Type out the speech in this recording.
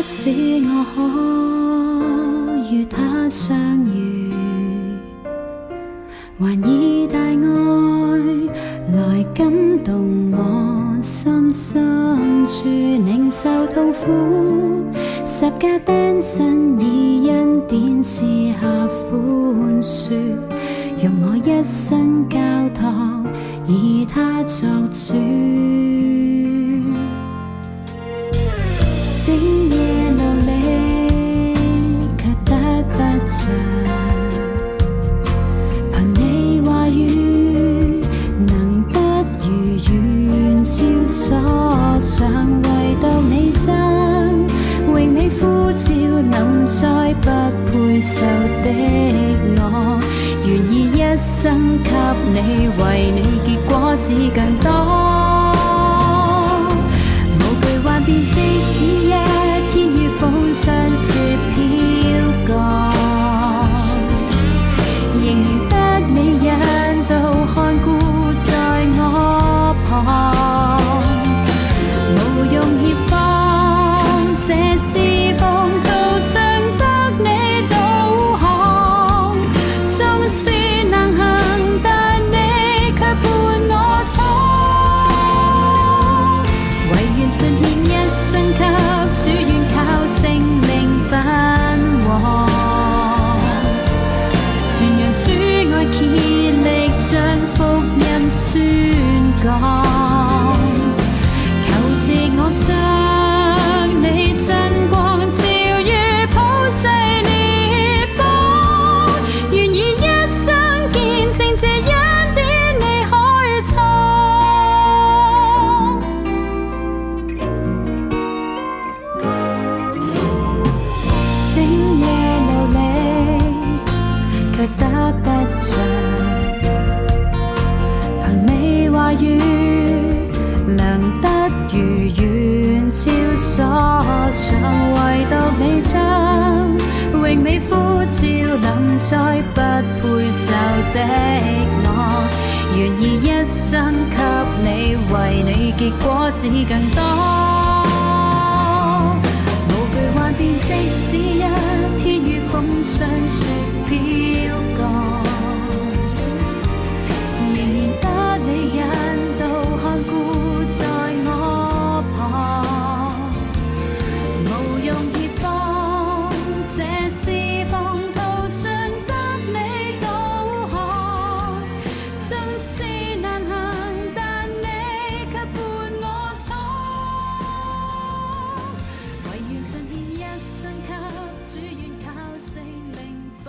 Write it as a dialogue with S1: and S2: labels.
S1: 使我可與他相遇，還以大愛來感動我心深處，領受痛苦，十架釘身以恩典賜下寬恕，用我一生交託，以他作主。整夜努力，卻得不着，憑你話語，能得如願超所想，唯獨你將榮美呼召臨在不配受的我，願意一生給你，為你結果子更多。便即使一天於風霜雪飄過，仍然得你引導看顧在我旁，無用協防，這是奉途上得你導航，縱是難行，但你卻伴我闖，唯願盡獻給主，願靠聖靈奔往，傳揚主愛，竭力將福音宣講，求藉我將你真光照於普世列邦，願以一生見證這恩典你開創。卻得不着，憑你話語，良得如願超所想，唯獨你將榮美呼召臨在不配受的我，願意一生給你，為你結果子更多。無懼幻變，即使一天於風霜雪飄過，仍然得你引導看顧在我旁，無用協防，這是奉途上得你導航，縱是難行，但你卻伴我闖，唯願盡獻一生給主，願靠聖靈奔